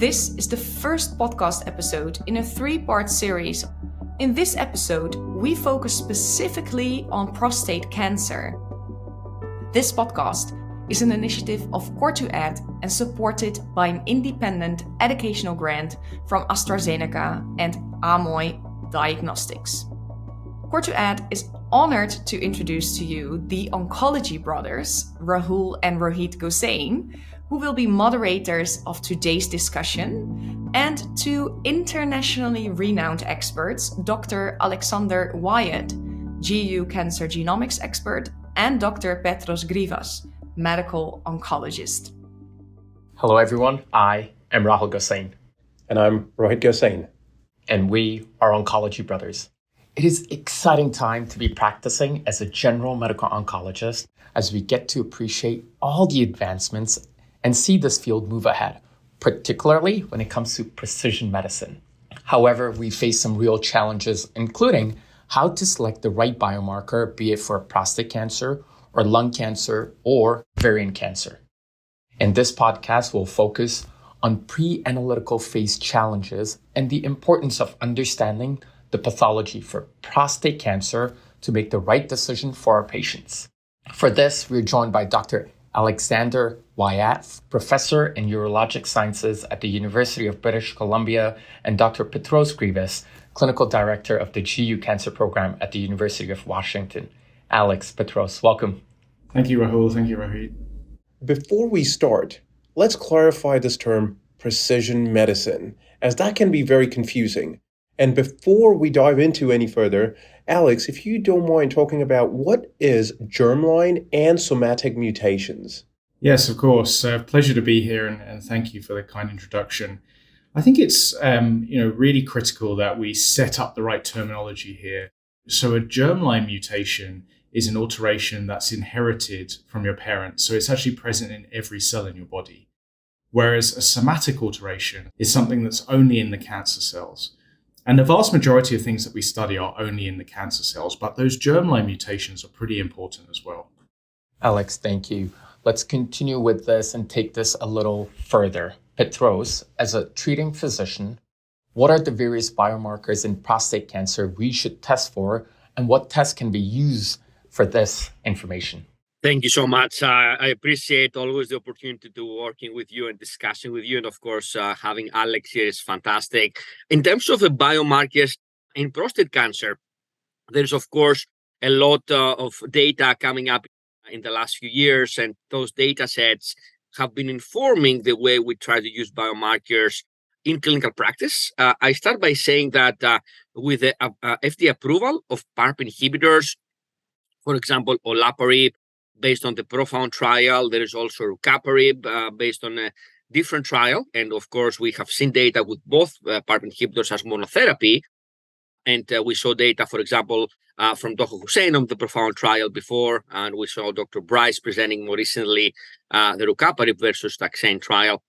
This is the first podcast episode in a 3-part series. In this episode, we focus specifically on prostate cancer. This podcast is an initiative of Core2Ed and supported by an independent educational grant from AstraZeneca and Amoy Diagnostics. Core2Ed is honored to introduce to you the Oncology Brothers, Rahul and Rohit Gosain, who will be moderators of today's discussion, and two internationally renowned experts, Dr. Alexander Wyatt, GU cancer genomics expert, and Dr. Petros Grivas, medical oncologist. Hello everyone, I am Rahul Gosain. And I'm Rohit Gosain. And we are Oncology Brothers. It is an exciting time to be practicing as a general medical oncologist as we get to appreciate all the advancements and see this field move ahead, particularly when it comes to precision medicine. However, we face some real challenges, including how to select the right biomarker, be it for prostate cancer or lung cancer or ovarian cancer. In this podcast, we'll focus on pre-analytical phase challenges and the importance of understanding the pathology for prostate cancer to make the right decision for our patients. For this, we're joined by Dr. Alexander Wyatt, professor in urologic sciences at the University of British Columbia, and Dr. Petros Grivas, clinical director of the GU cancer program at the University of Washington. Alex, Petros, welcome. Thank you, Rahul. Thank you, Rohit. Before we start, let's clarify this term precision medicine, as that can be very confusing. And before we dive into any further, Alex, if you don't mind talking about what is germline and somatic mutations? Yes, of course. Pleasure to be here, and thank you for the kind introduction. I think it's really critical that we set up the right terminology here. So a germline mutation is an alteration that's inherited from your parents. So it's actually present in every cell in your body. Whereas a somatic alteration is something that's only in the cancer cells. And the vast majority of things that we study are only in the cancer cells, but those germline mutations are pretty important as well. Alex, thank you. Let's continue with this and take this a little further. Petros, as a treating physician, what are the various biomarkers in prostate cancer we should test for, and what tests can be used for this information? Thank you so much. I appreciate always the opportunity to working with you and discussing with you. And of course, having Alex here is fantastic. In terms of the biomarkers in prostate cancer, there's of course a lot of data coming up in the last few years. And those data sets have been informing the way we try to use biomarkers in clinical practice. I start by saying that with the FDA approval of PARP inhibitors, for example, olaparib, based on the PROfound trial, there is also rucaparib based on a different trial. And of course, we have seen data with both PARP inhibitors as monotherapy. And we saw data, for example, from Dr. Gosain on the PROfound trial before. And we saw Dr. Bryce presenting more recently the rucaparib versus taxane trial.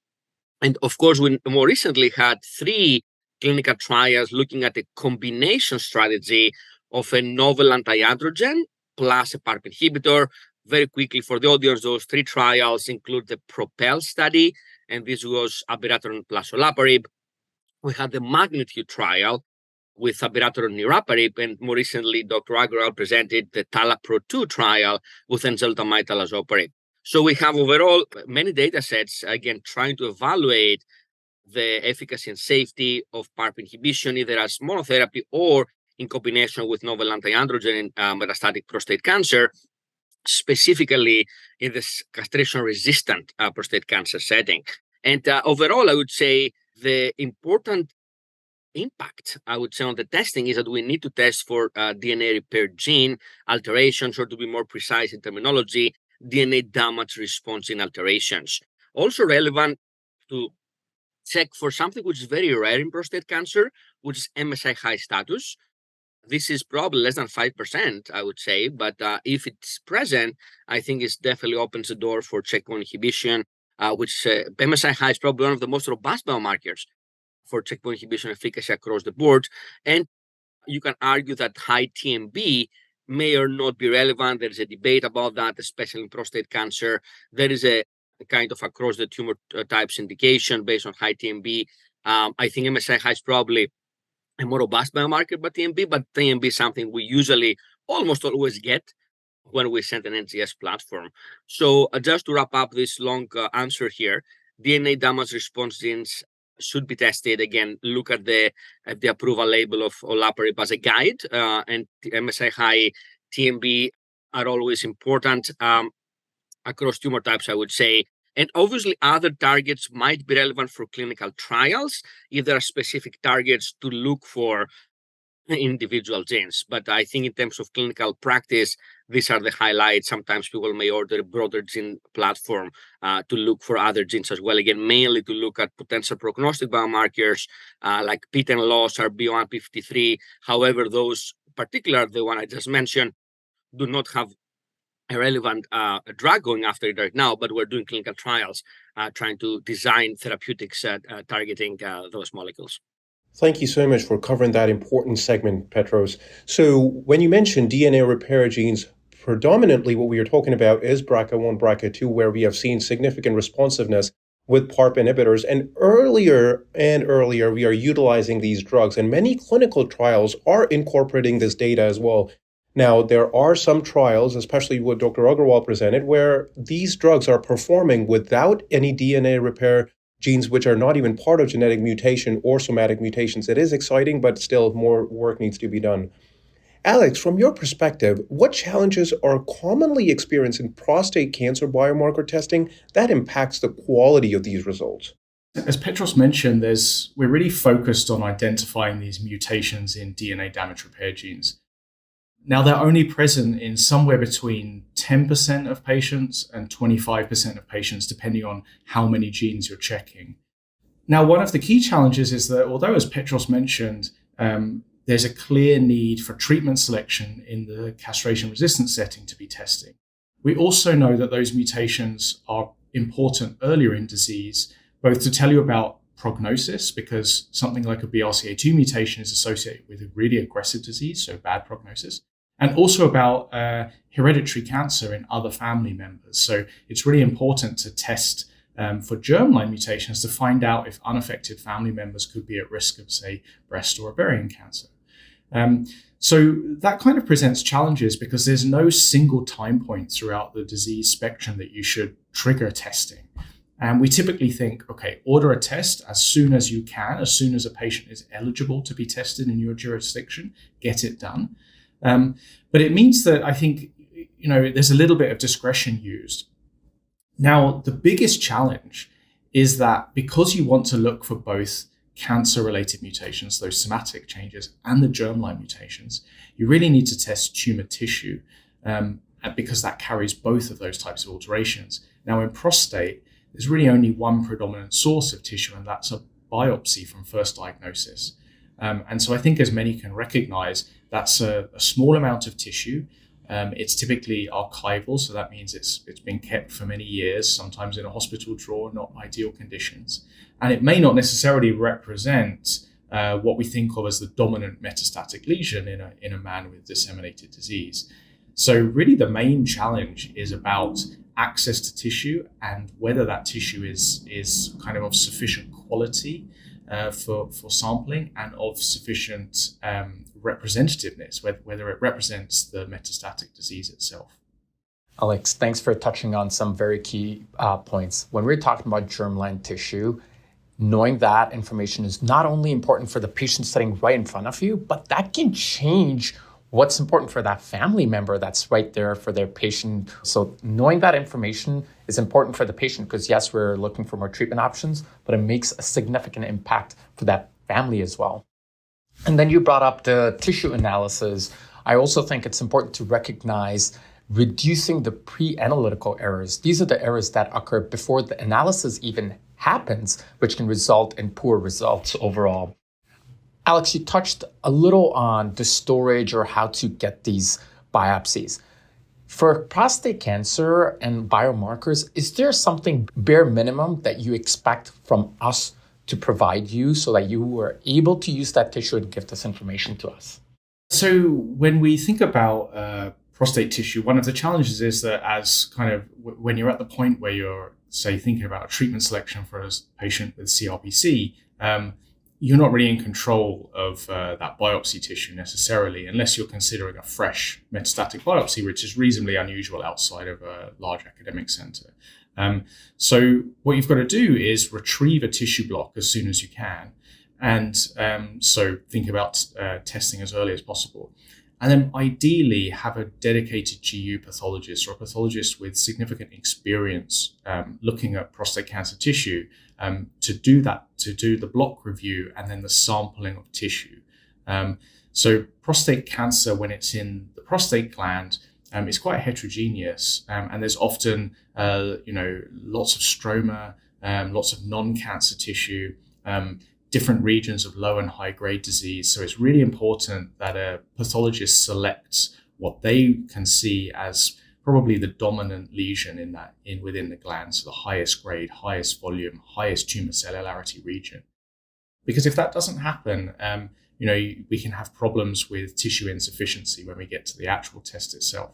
And of course, we more recently had 3 clinical trials looking at the combination strategy of a novel anti-androgen plus a PARP inhibitor. Very quickly for the audience, those 3 trials include the PROPEL study, and this was abiraterone plus olaparib. We had the MAGNITUDE trial with abiraterone niraparib, and more recently, Dr. Agarwal presented the TALAPRO-2 trial with enzalutamide talazoparib. So we have overall many data sets, again, trying to evaluate the efficacy and safety of PARP inhibition, either as monotherapy or in combination with novel anti-androgen in metastatic prostate cancer, specifically in this castration-resistant prostate cancer setting. And overall, I would say the important impact, I would say, on the testing is that we need to test for DNA repair gene alterations, or to be more precise in terminology, DNA damage response in alterations. Also relevant to check for something which is very rare in prostate cancer, which is MSI high status. This is probably less than 5%, I would say, but if it's present, I think it definitely opens the door for checkpoint inhibition, which MSI high is probably one of the most robust biomarkers for checkpoint inhibition efficacy across the board. And you can argue that high TMB may or not be relevant. There is a debate about that, especially in prostate cancer. There is a kind of across the tumor types indication based on high TMB. I think MSI-high is probably a more robust biomarker by TMB, but TMB is something we usually almost always get when we send an NGS platform. So just to wrap up this long answer here, DNA damage response genes should be tested. Again, look at the approval label of olaparib as a guide, and MSI-high TMB are always important across tumor types, I would say. And obviously, other targets might be relevant for clinical trials if there are specific targets to look for individual genes. But I think in terms of clinical practice, these are the highlights. Sometimes people may order a broader gene platform to look for other genes as well. Again, mainly to look at potential prognostic biomarkers like PET and loss or B153. However, those particular, the one I just mentioned, do not have a relevant drug going after it right now, but we're doing clinical trials trying to design therapeutics targeting those molecules. Thank you so much for covering that important segment, Petros. So when you mentioned DNA repair genes, predominantly what we are talking about is BRCA1, BRCA2, where we have seen significant responsiveness with PARP inhibitors. And earlier, we are utilizing these drugs, and many clinical trials are incorporating this data as well. Now, there are some trials, especially what Dr. Agarwal presented, where these drugs are performing without any DNA repair genes, which are not even part of genetic mutation or somatic mutations. It is exciting, but still more work needs to be done. Alex, from your perspective, what challenges are commonly experienced in prostate cancer biomarker testing that impacts the quality of these results? As Petros mentioned, we're really focused on identifying these mutations in DNA damage repair genes. Now, they're only present in somewhere between 10% of patients and 25% of patients, depending on how many genes you're checking. Now, one of the key challenges is that although, as Petros mentioned, there's a clear need for treatment selection in the castration-resistant setting to be testing, we also know that those mutations are important earlier in disease, both to tell you about prognosis, because something like a BRCA2 mutation is associated with a really aggressive disease, so bad prognosis, and also about hereditary cancer in other family members. So it's really important to test for germline mutations to find out if unaffected family members could be at risk of, say, breast or ovarian cancer. So that kind of presents challenges because there's no single time point throughout the disease spectrum that you should trigger testing. And we typically think, okay, order a test as soon as you can, as soon as a patient is eligible to be tested in your jurisdiction, get it done. But it means that I think, there's a little bit of discretion used. Now, the biggest challenge is that because you want to look for both cancer-related mutations, those somatic changes, and the germline mutations, you really need to test tumor tissue because that carries both of those types of alterations. Now, in prostate, there's really only one predominant source of tissue, and that's a biopsy from first diagnosis. And so I think, as many can recognize, that's a small amount of tissue. It's typically archival, so that means it's been kept for many years, sometimes in a hospital drawer, not ideal conditions. And it may not necessarily represent what we think of as the dominant metastatic lesion in a man with disseminated disease. So really the main challenge is about access to tissue and whether that tissue is kind of sufficient quality for sampling and of sufficient representativeness, whether it represents the metastatic disease itself. Alex, thanks for touching on some very key points. When we're talking about germline tissue, knowing that information is not only important for the patient sitting right in front of you, but that can change what's important for that family member that's right there for their patient. So knowing that information is important for the patient because, yes, we're looking for more treatment options, but it makes a significant impact for that family as well. And then you brought up the tissue analysis. I also think it's important to recognize reducing the pre-analytical errors. These are the errors that occur before the analysis even happens, which can result in poor results overall. Alex, you touched a little on the storage or how to get these biopsies. For prostate cancer and biomarkers, is there something bare minimum that you expect from us to provide you so that you are able to use that tissue and give this information to us? So when we think about prostate tissue, one of the challenges is that as kind of when you're at the point where you're say, thinking about a treatment selection for a patient with CRPC, you're not really in control of that biopsy tissue necessarily, unless you're considering a fresh metastatic biopsy, which is reasonably unusual outside of a large academic center. So what you've got to do is retrieve a tissue block as soon as you can. And so think about testing as early as possible. And then ideally have a dedicated GU pathologist or a pathologist with significant experience looking at prostate cancer tissue to do the block review and then the sampling of tissue. So prostate cancer, when it's in the prostate gland, is quite heterogeneous, and there's often lots of stroma, lots of non-cancer tissue, different regions of low and high grade disease. So it's really important that a pathologist selects what they can see as probably the dominant lesion within the gland, so the highest grade, highest volume, highest tumor cellularity region. Because if that doesn't happen, we can have problems with tissue insufficiency when we get to the actual test itself.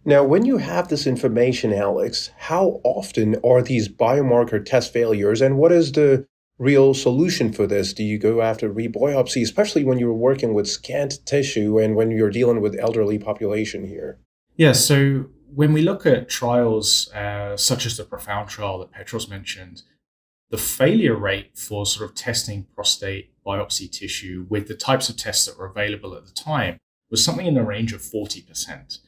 Now, when you have this information, Alex, how often are these biomarker test failures, and what is the real solution for this? Do you go after rebiopsy, especially when you're working with scant tissue and when you're dealing with elderly population here? Yeah, so when we look at trials such as the PROfound trial that Petros mentioned, the failure rate for sort of testing prostate biopsy tissue with the types of tests that were available at the time was something in the range of 40%.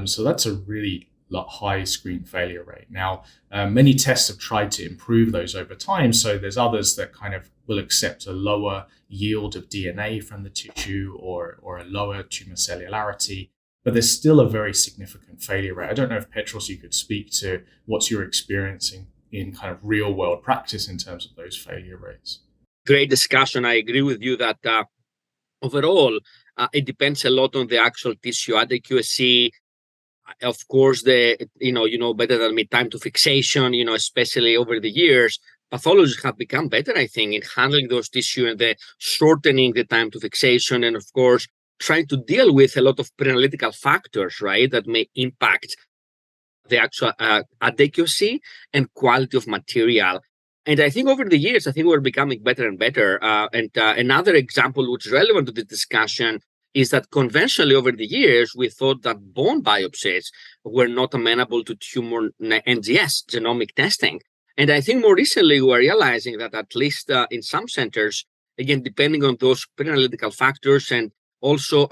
So that's a really high screen failure rate. Now, many tests have tried to improve those over time. So there's others that kind of will accept a lower yield of DNA from the tissue or a lower tumor cellularity, but there's still a very significant failure rate. I don't know if Petros, you could speak to what you're experiencing in kind of real world practice in terms of those failure rates. Great discussion. I agree with you that overall, it depends a lot on the actual tissue adequacy. Of course, better than me, time to fixation, especially over the years, pathologists have become better, I think, in handling those tissue and shortening the time to fixation. And of course, trying to deal with a lot of pre-analytical factors, right, that may impact the actual adequacy and quality of material. And I think over the years, we're becoming better and better. And another example which is relevant to the discussion is that conventionally over the years, we thought that bone biopsies were not amenable to tumor NGS, genomic testing. And I think more recently, we're realizing that at least in some centers, again, depending on those pre-analytical factors and also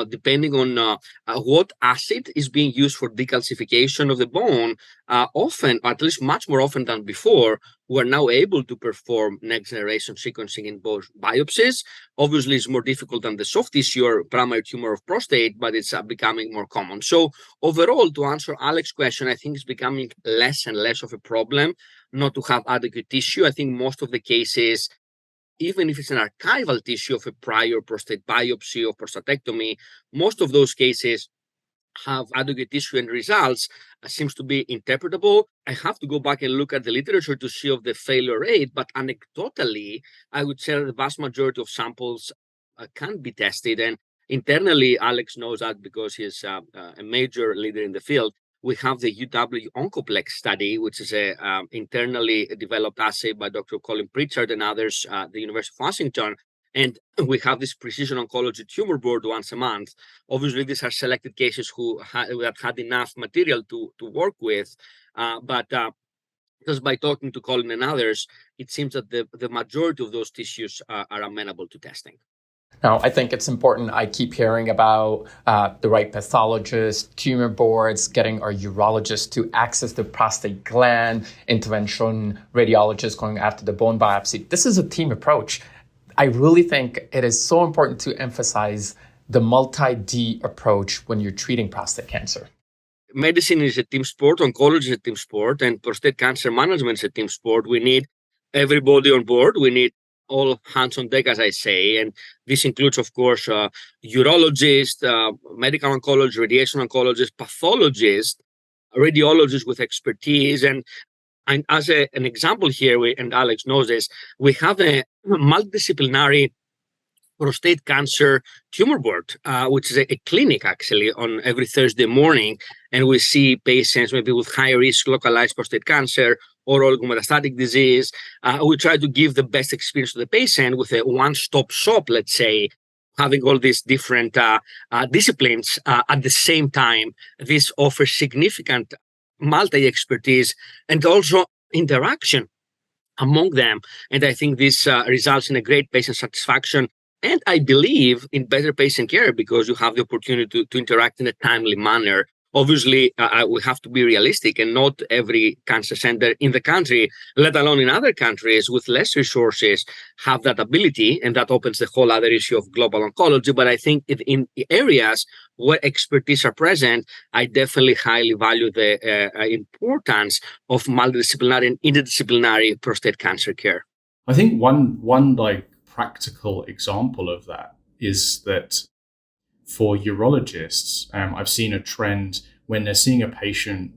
depending on what acid is being used for decalcification of the bone, often, or at least much more often than before, we're now able to perform next generation sequencing in both biopsies. Obviously, it's more difficult than the soft tissue or primary tumor of prostate, but it's becoming more common. So overall, to answer Alex's question, I think it's becoming less and less of a problem not to have adequate tissue. I think most of the cases, even if it's an archival tissue of a prior prostate biopsy or prostatectomy, most of those cases have adequate tissue and results seems to be interpretable. I have to go back and look at the literature to see of the failure rate, but anecdotally, I would say the vast majority of samples can be tested. And internally, Alex knows that because he's a major leader in the field. We have the UW Oncoplex study, which is a internally developed assay by Dr. Colin Pritchard and others at the University of Washington. And we have this precision oncology tumor board once a month. Obviously, these are selected cases who have had enough material to work with. But just by talking to Colin and others, it seems that the majority of those tissues are amenable to testing. Now, I think it's important. I keep hearing about the right pathologist, tumor boards, getting our urologist to access the prostate gland, intervention radiologist going after the bone biopsy. This is a team approach. I really think it is so important to emphasize the multi-D approach when you're treating prostate cancer. Medicine is a team sport, oncology is a team sport, and prostate cancer management is a team sport. We need everybody on board. We need all hands on deck, as I say. And this includes, of course, urologists, medical oncologists, radiation oncologists, pathologists, radiologists with expertise. And as an example here, and Alex knows this, we have a multidisciplinary prostate cancer tumor board, which is a clinic actually on every Thursday morning. And we see patients maybe with high risk localized prostate cancer or oligometastatic disease. We try to give the best experience to the patient with a one-stop shop, let's say, having all these different disciplines at the same time. This offers significant multi-expertise and also interaction among them. And I think this results in a great patient satisfaction. And I believe in better patient care because you have the opportunity to interact in a timely manner. Obviously, we have to be realistic, and not every cancer center in the country, let alone in other countries with less resources, have that ability. And that opens the whole other issue of global oncology. But I think in areas where expertise are present, I definitely highly value the importance of multidisciplinary and interdisciplinary prostate cancer care. I think one like practical example of that is that for urologists, I've seen a trend when they're seeing a patient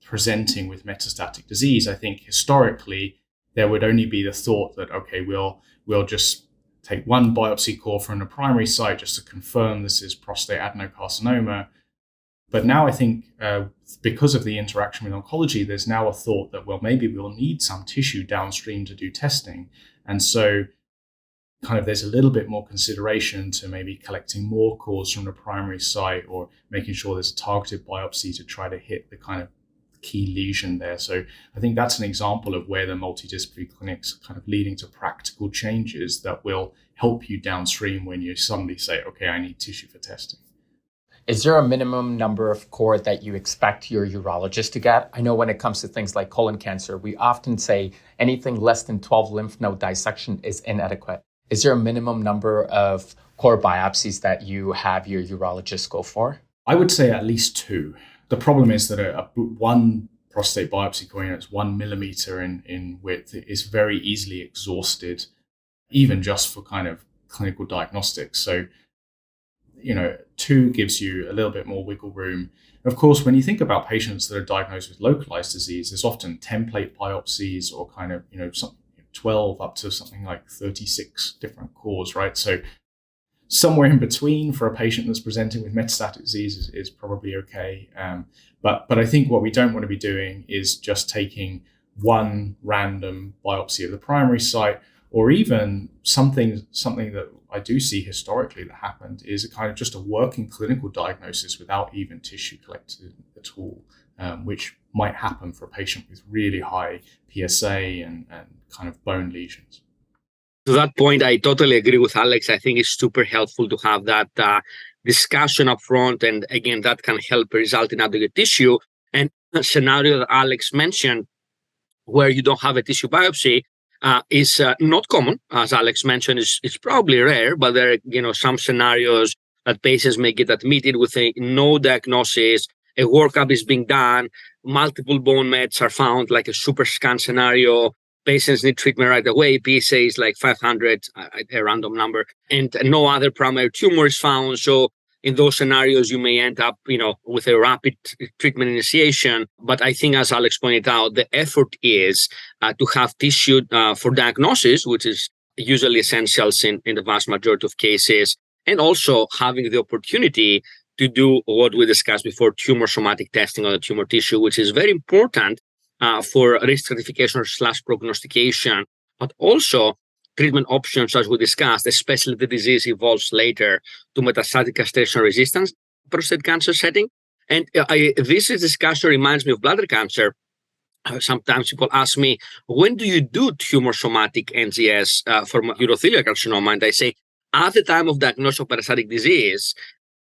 presenting with metastatic disease. I think historically there would only be the thought that, okay, we'll just take one biopsy core from the primary site just to confirm this is prostate adenocarcinoma. But now I think because of the interaction with oncology, there's now a thought that, well, maybe we'll need some tissue downstream to do testing. And so kind of there's a little bit more consideration to maybe collecting more cores from the primary site or making sure there's a targeted biopsy to try to hit the kind of key lesion there. So I think that's an example of where the multidisciplinary clinics are kind of leading to practical changes that will help you downstream when you suddenly say, okay, I need tissue for testing. Is there a minimum number of core that you expect your urologist to get? I know when it comes to things like colon cancer, we often say anything less than 12 lymph node dissection is inadequate. Is there a minimum number of core biopsies that you have your urologist go for? I would say at least 2. The problem is that one prostate biopsy core that's 1 millimeter in width is very easily exhausted, even just for kind of clinical diagnostics. So, 2 gives you a little bit more wiggle room. Of course, when you think about patients that are diagnosed with localized disease, there's often template biopsies or kind of, some 12 up to something like 36 different cores, right? So somewhere in between for a patient that's presenting with metastatic disease is probably okay. But I think what we don't want to be doing is just taking one random biopsy of the primary site, or even something that I do see historically that happened is a kind of just a working clinical diagnosis without even tissue collected at all, which might happen for a patient with really high PSA and kind of bone lesions. To that point, I totally agree with Alex. I think it's super helpful to have that discussion up front. And again, that can help result in adequate tissue. And a scenario that Alex mentioned, where you don't have a tissue biopsy, is not common. As Alex mentioned, it's probably rare, but there are some scenarios that patients may get admitted with no diagnosis, a workup is being done, multiple bone mets are found, like a super scan scenario. Patients need treatment right away. PSA is like 500, a random number, and no other primary tumor is found. So in those scenarios, you may end up, with a rapid treatment initiation. But I think, as Alex pointed out, the effort is to have tissue for diagnosis, which is usually essential in the vast majority of cases, and also having the opportunity to do what we discussed before, tumor somatic testing on the tumor tissue, which is very important for risk stratification / prognostication, but also treatment options, as we discussed, especially if the disease evolves later to metastatic castration-resistant prostate cancer setting. And this discussion reminds me of bladder cancer. Sometimes people ask me, when do you do tumor somatic NGS for urothelial carcinoma? And I say, at the time of diagnosis of metastatic disease,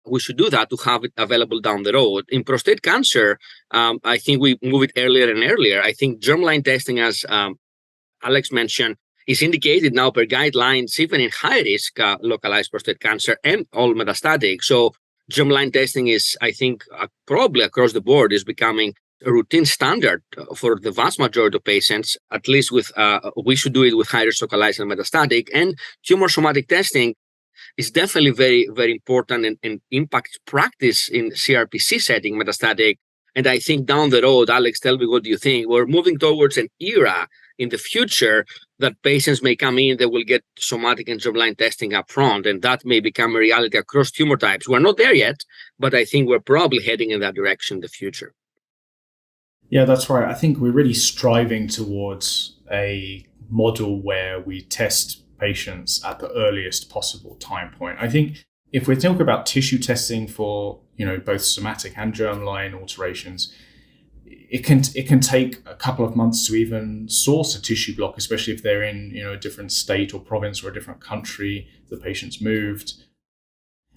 we should do that to have it available down the road. In prostate cancer, I think we move it earlier and earlier. I think germline testing, as Alex mentioned, is indicated now per guidelines, even in high-risk localized prostate cancer and all metastatic. So germline testing is, I think, probably across the board is becoming a routine standard for the vast majority of patients. At least we should do it with high-risk localized and metastatic. And tumor somatic testing is definitely very, very important and impacts practice in CRPC setting, metastatic. And I think down the road, Alex, tell me, what do you think? We're moving towards an era in the future that patients may come in, they will get somatic and germline testing up front, and that may become a reality across tumor types. We're not there yet, but I think we're probably heading in that direction in the future. Yeah, that's right. I think we're really striving towards a model where we test patients at the earliest possible time point. I think if we talk about tissue testing for, both somatic and germline alterations, it can take a couple of months to even source a tissue block, especially if they're in, a different state or province or a different country, the patient's moved.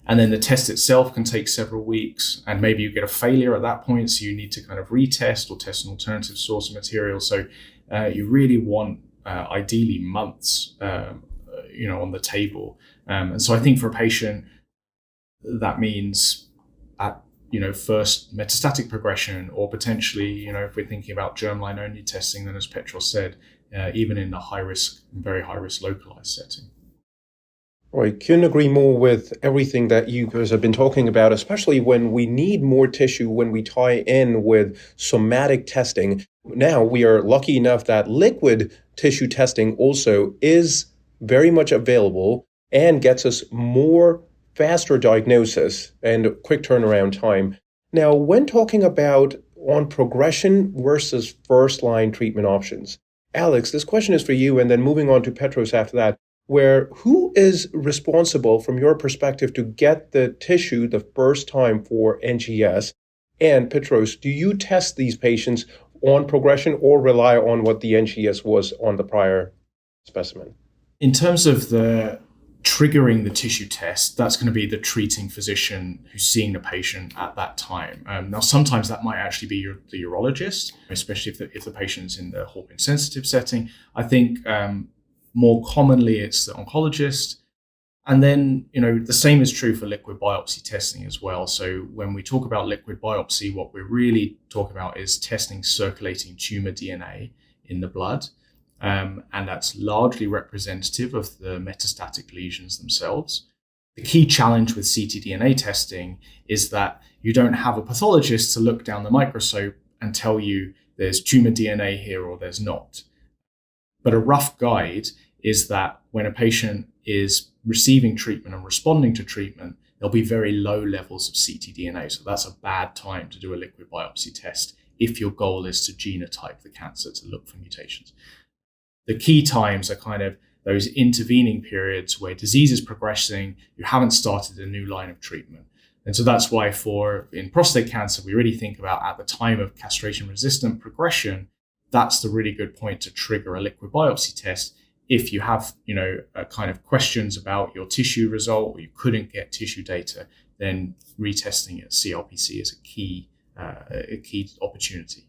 And then the test itself can take several weeks, and maybe you get a failure at that point, so you need to kind of retest or test an alternative source of material. So you really want ideally months, on the table. And so I think for a patient, that means at first metastatic progression, or potentially, if we're thinking about germline only testing, then as Petros said, even in a very high risk localized setting. I couldn't agree more with everything that you guys have been talking about, especially when we need more tissue, when we tie in with somatic testing. Now we are lucky enough that liquid tissue testing also is very much available and gets us more faster diagnosis and quick turnaround time. Now, when talking about on progression versus first-line treatment options, Alex, this question is for you, and then moving on to Petros after that, where who is responsible from your perspective to get the tissue the first time for NGS? And Petros, do you test these patients on progression or rely on what the NGS was on the prior specimen? In terms of the triggering the tissue test, that's going to be the treating physician who's seeing the patient at that time. Now, sometimes that might actually be the urologist, especially if the patient's in the hormone-sensitive setting. I think more commonly it's the oncologist. And then, the same is true for liquid biopsy testing as well. So when we talk about liquid biopsy, what we're really talking about is testing circulating tumor DNA in the blood. And that's largely representative of the metastatic lesions themselves. The key challenge with ctDNA testing is that you don't have a pathologist to look down the microscope and tell you there's tumor DNA here or there's not. But a rough guide is that when a patient is receiving treatment and responding to treatment, there'll be very low levels of ctDNA. So that's a bad time to do a liquid biopsy test if your goal is to genotype the cancer to look for mutations. The key times are kind of those intervening periods where disease is progressing, you haven't started a new line of treatment. And so that's why in prostate cancer, we really think about at the time of castration-resistant progression, that's the really good point to trigger a liquid biopsy test. If you have, kind of questions about your tissue result or you couldn't get tissue data, then retesting at CRPC is a key opportunity.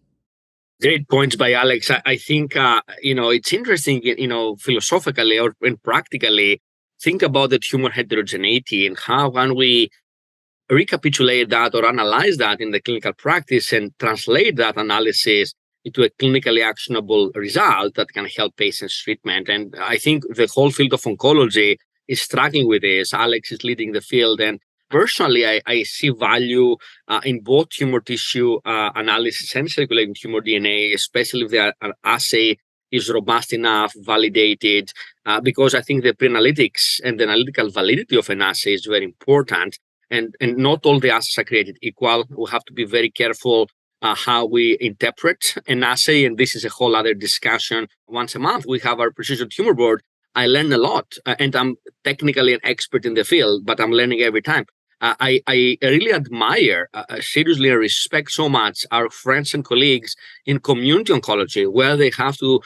Great points by Alex. I think, it's interesting, philosophically or practically, think about the tumor heterogeneity and how can we recapitulate that or analyze that in the clinical practice and translate that analysis into a clinically actionable result that can help patients' treatment. And I think the whole field of oncology is struggling with this. Alex is leading the field. And personally, I see value in both tumor tissue analysis and circulating tumor DNA, especially if the assay is robust enough, validated, because I think the pre-analytics and the analytical validity of an assay is very important. And not all the assays are created equal. We have to be very careful how we interpret an assay. And this is a whole other discussion. Once a month, we have our precision tumor board. I learn a lot, and I'm technically an expert in the field, but I'm learning every time. I really admire, seriously respect so much our friends and colleagues in community oncology, where they have to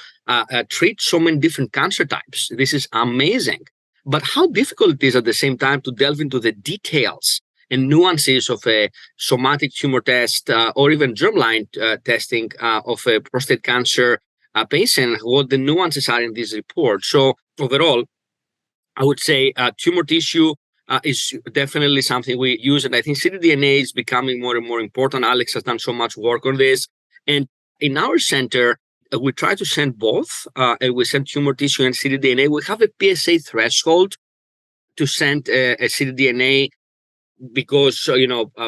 treat so many different cancer types. This is amazing. But how difficult it is at the same time to delve into the details and nuances of a somatic tumor test or even germline testing of a prostate cancer patient, what the nuances are in this report. So overall, I would say tumor tissue is definitely something we use. And I think ctDNA is becoming more and more important. Alex has done so much work on this. And in our center, we try to send both, and we send tumor tissue and ctDNA. We have a PSA threshold to send a ctDNA because,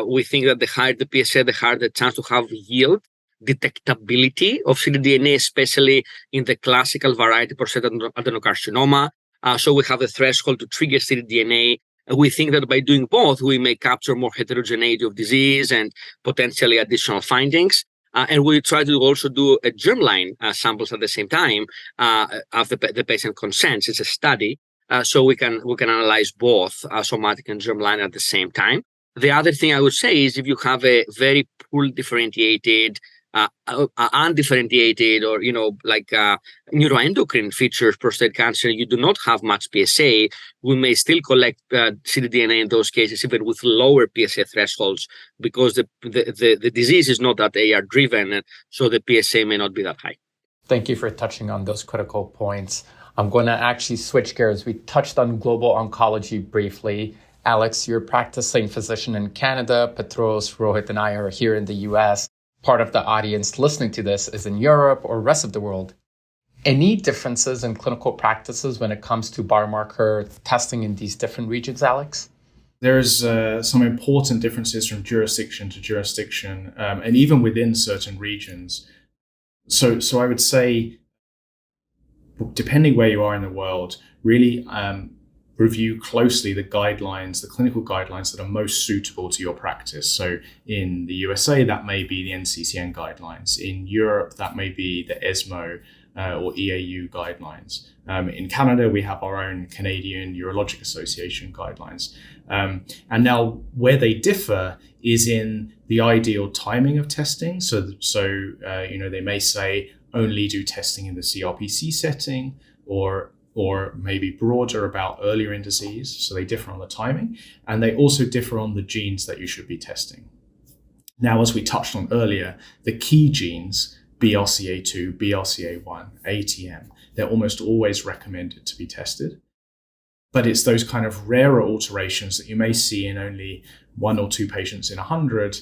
we think that the higher the PSA, the higher the chance to have yield, detectability of ctDNA, especially in the classical variety prostate adenocarcinoma. So we have a threshold to trigger ctDNA. We think that by doing both, we may capture more heterogeneity of disease and potentially additional findings. And we try to also do a germline samples at the same time after the patient consents. It's a study, so we can analyze both somatic and germline at the same time. The other thing I would say is if you have a very poorly differentiated, undifferentiated, or neuroendocrine features prostate cancer, you do not have much PSA. We may still collect ctDNA in those cases, even with lower PSA thresholds, because the disease is not that AR driven, and so the PSA may not be that high. Thank you for touching on those critical points. I'm going to actually switch gears. We touched on global oncology briefly. Alex, you're a practicing physician in Canada. Petros, Rohit, and I are here in the US. Part of the audience listening to this is in Europe or rest of the world. Any differences in clinical practices when it comes to biomarker testing in these different regions, Alex? There's some important differences from jurisdiction to jurisdiction, and even within certain regions. So I would say, depending where you are in the world, really review closely the guidelines, the clinical guidelines that are most suitable to your practice. So in the USA, that may be the NCCN guidelines. In Europe, that may be the ESMO or EAU guidelines. In Canada, we have our own Canadian Urologic Association guidelines. And now where they differ is in the ideal timing of testing. So they may say only do testing in the CRPC setting, or maybe broader about earlier in disease. So they differ on the timing, and they also differ on the genes that you should be testing. Now, as we touched on earlier, the key genes, BRCA2, BRCA1, ATM, they're almost always recommended to be tested. But it's those kind of rarer alterations that you may see in only 1 or 2 patients in 100.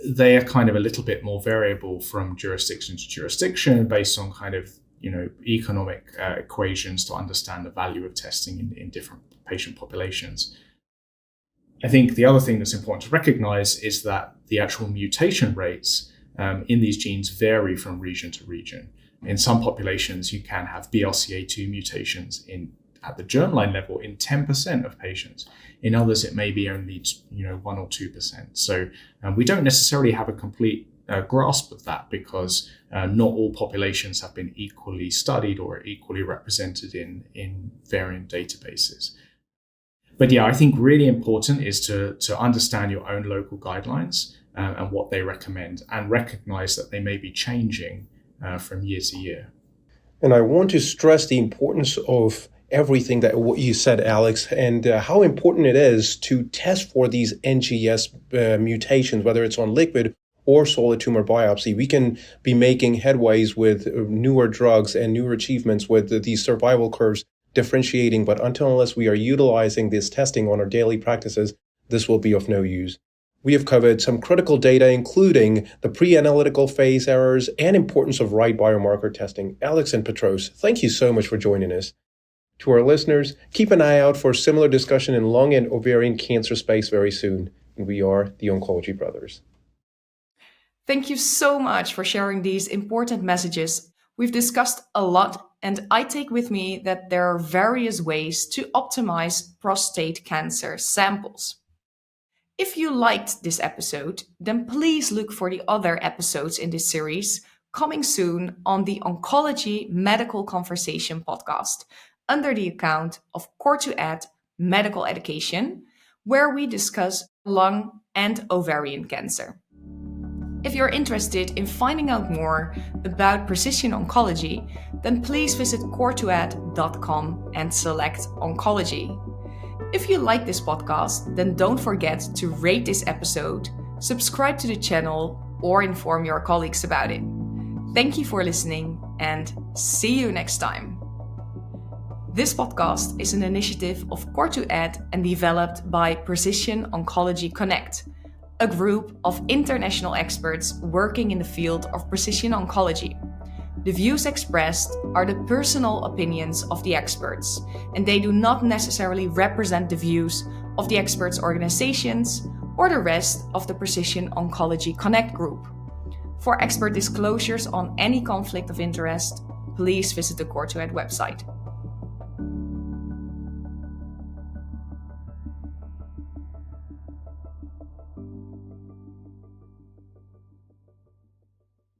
They are kind of a little bit more variable from jurisdiction to jurisdiction based on kind of economic equations to understand the value of testing in different patient populations. I think the other thing that's important to recognize is that the actual mutation rates in these genes vary from region to region. In some populations, you can have BRCA2 mutations at the germline level in 10% of patients. In others, it may be only 1 or 2%. So we don't necessarily have a complete grasp of that because not all populations have been equally studied or equally represented in variant databases. But yeah, I think really important is to understand your own local guidelines and what they recommend, and recognize that they may be changing from year to year. And I want to stress the importance of everything that what you said, Alex, and how important it is to test for these NGS mutations, whether it's on liquid or solid tumor biopsy. We can be making headways with newer drugs and newer achievements with these survival curves differentiating, but unless we are utilizing this testing on our daily practices, this will be of no use. We have covered some critical data, including the pre-analytical phase errors and importance of right biomarker testing. Alex and Petros, thank you so much for joining us. To our listeners, keep an eye out for similar discussion in lung and ovarian cancer space very soon. And we are the Oncology Brothers. Thank you so much for sharing these important messages. We've discussed a lot, and I take with me that there are various ways to optimize prostate cancer samples. If you liked this episode, then please look for the other episodes in this series coming soon on the Oncology Medical Conversation podcast under the account of Core2Ed Medical Education, where we discuss lung and ovarian cancer. If you're interested in finding out more about precision oncology, then please visit core2ed.com and select oncology. If you like this podcast, then don't forget to rate this episode, subscribe to the channel, or inform your colleagues about it. Thank you for listening, and see you next time. This podcast is an initiative of Core2Ed and developed by Precision Oncology Connect, a group of international experts working in the field of precision oncology. The views expressed are the personal opinions of the experts, and they do not necessarily represent the views of the experts' organizations or the rest of the Precision Oncology Connect group. For expert disclosures on any conflict of interest, please visit the Core2Ed website.